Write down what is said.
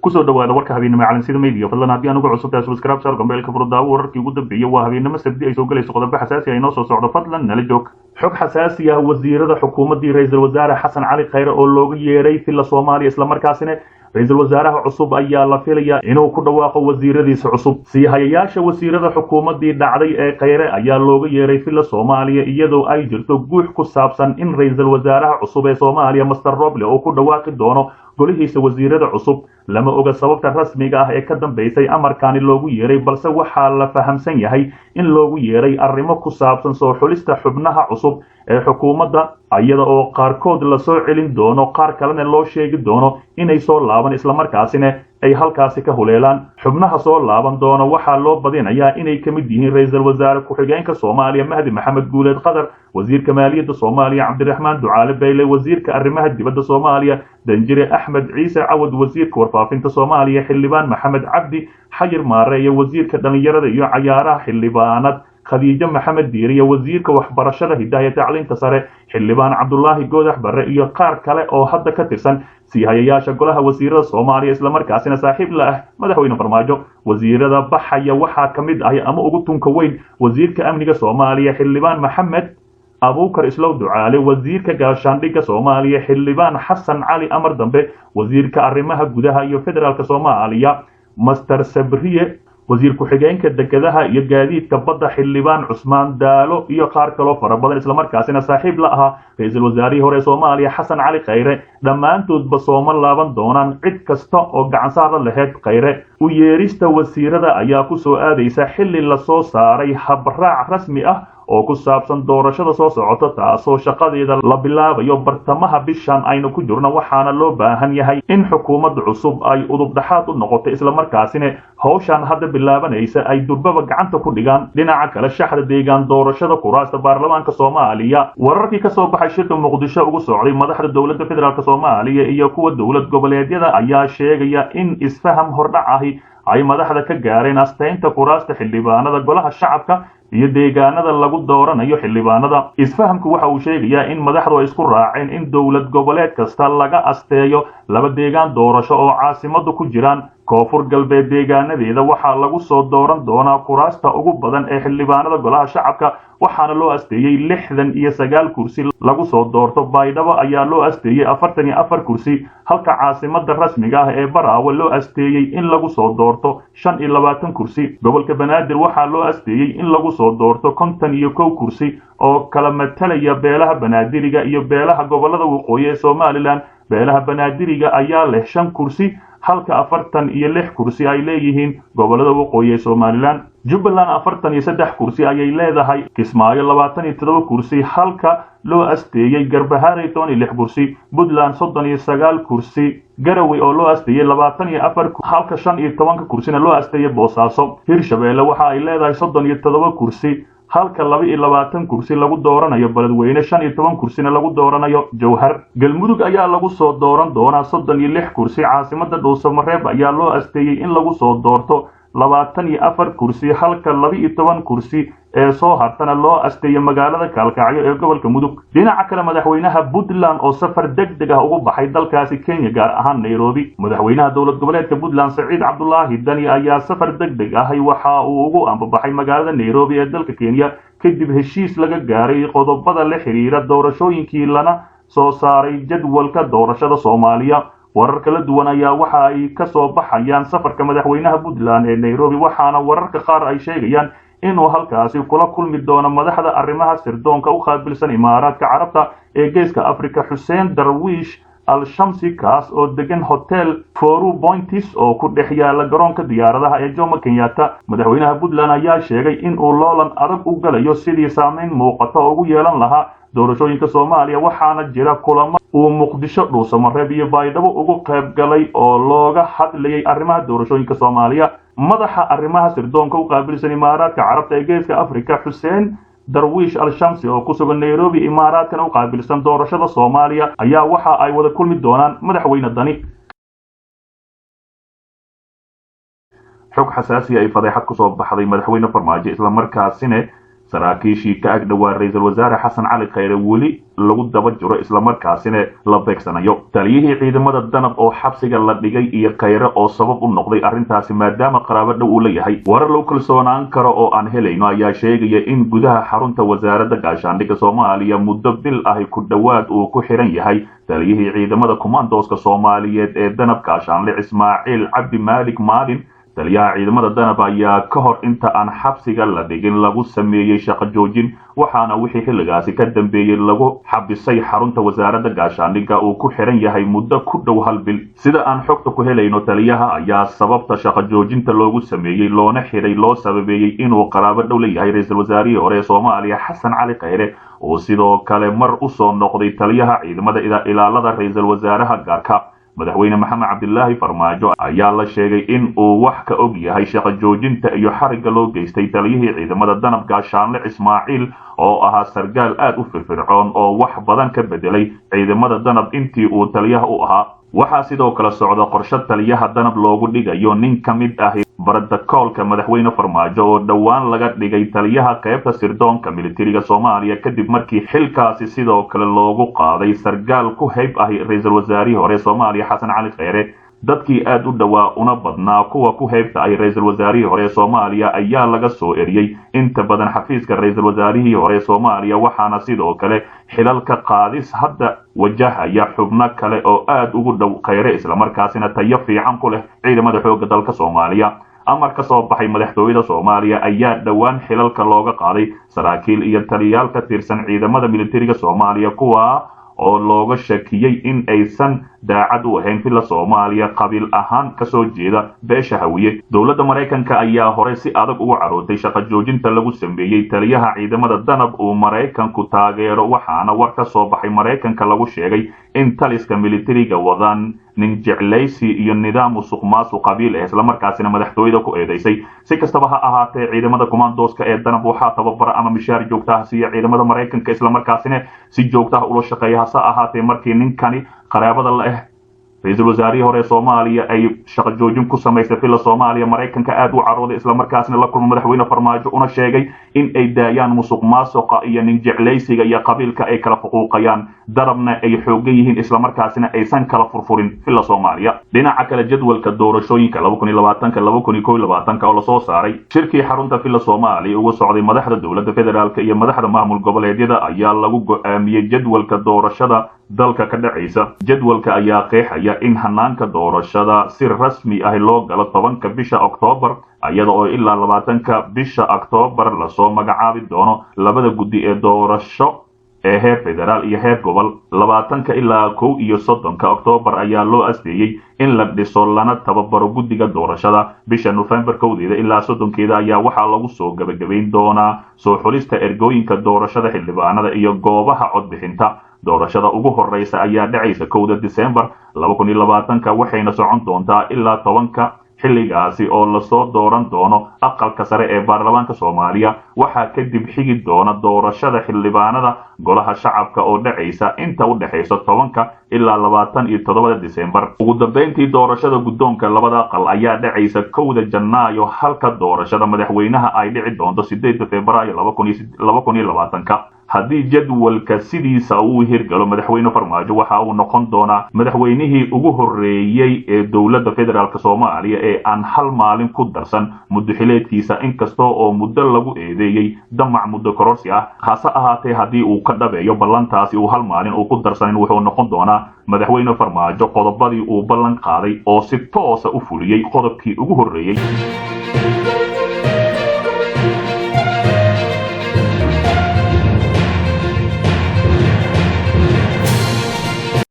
kusoo dhawaada warka habeenimo caalamsida media fadlan haddii anugu cusub tahay subscribe share gambeelka furdaawo wararkii ugu dambeeyay waa habeenimo sabti ay soo galayso qodobo xasaasi ah inoo soo socdo fadlan nala joog xog xasaasi ah wasiirada xukuumadii ra'iisul wasaare xasan cali khayre oo looga yeeray filla Soomaaliya isla markaasina ra'iisul wasaaraha cusub ayaa la filayaa inuu ku dhawaaqo wasiiradiisa cusub si hayayaasha wasiirada xukuumadii dhacday ee khayre ayaa looga yeeray filla Soomaaliya iyadoo ay jirto guux ku saabsan in ra'iisul wasaaraha cusub ee Soomaaliya Mr Roble oo ku dhawaaqi doono golihiisa wasiirada cusub lama oga sababta rasmiga ah ee ka dambeysay amarkaani loogu yeeray balse waxaa la fahamsan yahay in loogu yeeray arrimo ku saabsan soo xulista xubnaha cusub ee xukuumadda iyada oo qaarkood la soo celin doono qaar kalena loo sheegi doono inay soo laaban isla markaasina ay halkaasi ka huleelaan xubnaha soo laaban doono waxaa loo badinayaa inay ka mid yihiin ra'iisul wasaare ku-xigeenka Soomaaliya Mahdi Maxamed Guuleed Qadar wasiirka maaliyadda Soomaaliya Cabdiraxmaan Ducaale Bayle wasiirka arrimaha dibadda Soomaaliya Danjire Axmed Ciise Cawad wasiirka warfaafinta Soomaaliya Xildhibaan Maxamed Cabdi Xayir Maare iyo wasiirka dhalinyarada iyo cayaaraha xildhibaanad khadiija maxamed diiriye wasiirka waxbarashada hidaaya tacliinta sare xildhibaan cabdullaahi goodax barre iyo qaar kale oo hadda ka tirsan sihayayaasha golaha wasiirada Soomaaliya isla markaasina saaxiib la ah madaxweyne farmaajo wasiirada baxaya waxaa ka mid ah ama ugu tunka weyn wasiirka amniga Soomaaliya xildhibaan maxamed abuukar islow ducaale wasiirka gaashaandhigga Soomaaliya xildhibaan xasan cali amar dambe wasiirka arrimaha gudaha iyo federaalka Soomaaliya master sabriye wasiir ku-xigeenka dekedaha iyo gaadiidka badda xildhibaan Cusmaan Daalo iyo qaar kale fara badan isla markaasina saaxiib la ahaa ra'iisul wasaarihii hore Soomaaliya Xasan Cali Khayre dhammaantoodba sooma laaban doonaan cid kasta oo gacan saar lahayd Khayre u yeerista wasiirada ayaa ku soo aadaysa xilli la soo saaray habraac rasmi ah oo ku saabsan doorashada soo socota taasoo shaqadeeda la bilaabayo bartamaha bishan aynu ku jirno waxaana loo baahan yahay in xukuumadda cusub ay udub dhaxaad u noqoto isla markaasina hawshan hadda bilaabanaysa ay durbaba gacanta ku dhigaan dhinaca kale shaxda deegaan doorashada kuraasta baarlamaanka Soomaaliya wararkii ka soo baxay shirka Muqdisho ugu socday madaxda dowladda federaalka Soomaaliya iyo kuwa dowlad goboleedyada ayaa sheegaya in isfaham hordhac ahi ay madaxda ka gaareen asteynta kuraasta xildhibaanada golaha shacabka iyo deegaanada lagu dooranayo xildhibaanada isfahamku waxa uu sheegayaa in madaxdu ay isku raaceen in dowlad goboleed kasta laga asteeyo laba deegaan doorasho oo caasimadu ku jiraan koonfur galbeed deegaanadeeda waxaa lagu soo dooran doonaa kuraasta ugu badan ee xildhibaanada golaha shacabka waxaana loo asteeyay 69 kursi lagu soo doorto Baydhabo ayaa loo asteeyay 44 kursi halka caasimada rasmiga ah ee Baraawe loo asteeyay in lagu soo doorto 25 kursi gobolka Banaadir waxaa loo asteeyay in lagu soo doorto 51 kursi oo kala matalaya beelaha Banaadiriga iyo beelaha gobolada waqooyi ee Soomaaliland beelaha Banaadiriga ayaa leh 5 kursi halka 46 kursi ay leeyihiin gobolada waqooyi ee Soomaaliland Jubbaland 43 kursi ayay leedahay Kismaayo 27 kursi halka loo asteeyay Garbaharey 6 kursi Puntland 39 kursi Garowe oo loo asteeyay 24 halka 15 kursina loo asteeyay Boosaaso Hirshabeelle waxa ay leedahay 37 kursi halka 22 kursi lagu dooranayo Beledweyne 15 kursina lagu dooranayo Jowhar Galmudug ayaa lagu soo dooran doonaa 36 kursi caasimada Dhuusamareeb ayaa loo asteeyay in lagu soo doorto 24 kursi halka 12 kursi ee soo hartana loo asteeyay magaalada Kalkacyo ee gobolka Mudug dhinaca kale madaxweynaha Puntland oo safar degdeg ah ugu baxay dalkaasi Kenya gaar ahaan Nairobi madaxweynaha dowlad goboleedka Puntland Saciid Cabdullaahi Dani ayaa safar degdeg ah waxa uu ugu ambabaxay magaalada Nairobi ee dalka Kenya kadib heshiis laga gaaray qodobada la xiriira doorashooyinkii lana soo saaray jadwalka doorashada Soomaaliya warar kala duwan ayaa waxa ay ka soo baxayaan safarka madaxweynaha Puntland ee Nairobi waxaana wararka qaar ay sheegayaan inuu halkaasi kula kulmi doono madaxda arrimaha sirdoonka u qaabilsan Imaaraadka Carabta ee Geeska Afrika Hussein Darwish al-Shamsi kaas oo degan hotel Four Points oo ku dhex yaala garoonka diyaaradaha ee Jomo Kenyatta madaxweynaha Puntland ayaa sheegay in uu loolan adag u galayo sidii saameyn muuqata ugu yeelan lahaa doorashooyinka Soomaaliya waxaana jira kulamo uu Muqdisho Dhuusamareeb iyo Baydhabo ugu qayb galay oo looga hadlayay arrimaha doorashooyinka Soomaaliya madaxa arrimaha sirdoonka u qaabilsan Imaaraadka Carabta ee Geeska Afrika Hussein Darwish al-Shamsi oo ku sugan Nairobi Imaaraadkana u qaabilsan doorashada Soomaaliya ayaa waxa ay wada kulmi doonaan madaxweyne Dani xog xasaasi ay fadeexad ku soo baxday madaxweyne farmaajo isla markaasina saraakiishii ka ag dhowaa ra-iisul wasaare xasan cali khayre weli lagu daba jiro islamarkaasina la beegsanayo. taliyihii ciidamada danab oo xabsiga la dhigay iyo khayre oo sabab u noqday arrintaasi maadaama qaraabo dhow uu la yahay. warar lagu kalsoonaan karo oo aan helayno ayaa sheegaya in gudaha xarunta wasaaradda gaashaandhigga soomaaliya muddo bil ahi ku dhowaad uu ku xiran yahay taliyihii ciidamada kumaandooska soomaaliyeed ee danab gaashaanle ismaaciil cabdi maalik maalin. taliyaha ciidamada danab ayaa ka hor inta aan xabsiga la dhigin lagu sameeyey shaqo joojin, waxaana wixii xilligaasi ka dambeeyey lagu xabisay xarunta wasaaradda gaashaandhigga uu ku xiran yahay muddo ku dhow hal bil. sida aan xogta ku helayno taliyaha ayaa sababta shaqo joojinta loogu sameeyey loona xiray loo sababeeyey inuu qaraabo dhow la yahay ra-iisul wasaarihii hore ee soomaaliya xasan cali khayre oo sidoo kale mar u soo noqday taliyaha ciidamada ilaalada ra-iisul wasaaraha gaarka. madaxweyne maxamed cabdilaahi farmaajo ayaa la sheegay in uu wax ka og yahay shaqo joojinta iyo xarigga loo geystay taliyihii ciidamada danab gaashaanle ismaaciil oo ahaa sargaal aad u firfircoon oo wax badan ka bedelay ciidamada danab intii uu taliyaha u ahaa. waxaa sidoo kale socda qorshe taliyaha danab loogu dhigayo nin ka mid ahi barotokoolka madaxweyne farmaajo oo dhowaan laga dhigay taliyaha qaybta sirdoonka militariga soomaaliya kadib markii xilkaasi sidoo kale loogu qaaday sargaal ku hayb ahi ra-iisul wasaarihii hore soomaaliya xasan cali khayre. dadkii aad u dhowaa una badnaa kuwa ku haybta ahi ra-iisul wasaarihii hore soomaaliya ayaa laga soo eriyey inta badan xafiiska ra-iisul wasaarihii hore soomaaliya, waxaana sidoo kale xilalka qaadis hadda wajahaya xubno kale oo aad ugu dhow khayre islamarkaasina tayo fiican ku leh ciidamada xoogga dalka soomaaliya. amar ka soo baxay madaxtooyada soomaaliya ayaa dhowaan xilalka looga qaaday saraakiil iyo taliyaal ka tirsan ciidamada militariga soomaaliya kuwa oo looga shakiyey in aysan daacad u ahayn filla soomaaliya qabiil ahaan kasoo jeeda beesha hawiye. dowladda maraykanka ayaa hore si adag ugu carootay shaqo joojinta lagu sameeyey taliyaha ciidamada danab uu maraykanku taageero, waxaana war ka soo baxay maraykanka lagu sheegay in taliska militariga wadaan nin jeclaysi iyo nidaam musuq maasuq qabiil ah islamarkaasina madaxtooyada ku eedeysay. si kastaba ha ahaatee ciidamada kumaandooska ee danab waxaa tababara ama mishaar joogta ah siiya ciidamada maraykanka islamarkaasina si joogta ah ula shaqeeya. hase ahaatee markii ninkani qaraabada la ah ra-iisul wasaarihii hore soomaaliya ay shaqo joojin ku samaysay filla soomaaliya, maraykanka aad u carooday islamarkaasina la kulma madaxweyne farmaajo una sheegay in ay daayaan musuq maasuqa iyo nin jeclaysiga iyo qabiilka ay kala fuquuqayaan, darabna ay xoogan yihiin islamarkaasina aysan kala furfurin filla soomaaliya. dhinaca kale jadwalka doorashooyinka 2020-2021 oo lasoo saaray shirkii xarunta filla soomaaliya ugu socday madaxda dowladda federaalk iyo madaxda maamul goboleedyada ayaa lagu go'aamiyey jadwalka doorashada dalka ka dhacaysa. jadwalka ayaa qeexaya in hanaanka doorashada si rasmi ah loo galo 10 bisha Oktoobar, iyada oo ilaa 20 bisha Oktoobar lasoo magacaabi doono labada guddi ee doorasho ee heer federaal iyo heer gobol. 20 ilaa 31 Oktoobar ayaa loo asteeyey in la dhiso lana tababaro guddiga doorashada. bisha November 1 ilaa 30 ayaa waxaa lagu soo gabagabayn doonaa soo xulista ergooyinka doorashada xildhibaanada iyo goobaha codbixinta. doorashada ugu horeysa ayaa dhacaysa 1 December 2020 waxayna socon doontaa ilaa 10 xilligaasi oo lasoo dooran doono aqalka sare ee baarlamaanka Soomaaliya. waxaa kadib xigi doona doorashada xildhibaanada golaha shacabka oo dhacaysa inta u dhaxaysa 10 ilaa 27 December. ugu dambeyntii doorashada guddoonka labada aqal ayaa dhacaysa 1 Janaayo halka doorashada madaxweynaha ay dhici doonto 8 Febraayo 2020. haddii jadwalka sidiisa uu hirgalo madaxweyne farmaajo waxa uu noqon doonaa madaxweynihii ugu horeeyay ee dowladda federaalk soomaaliya ee aan hal maalin ku darsan muddo xileedkiisa, inkasta oo muddo lagu eedeeyey damac muddo kororsi ah. hase ahaatee haddii uu ka dhabeeyo ballantaasi uu hal maalin uu ku darsanin wuxuu noqon doonaa madaxweyne farmaajo qodobadii uu ballan qaaday oo si toosa u fuliyey qodobkii ugu horeeyay.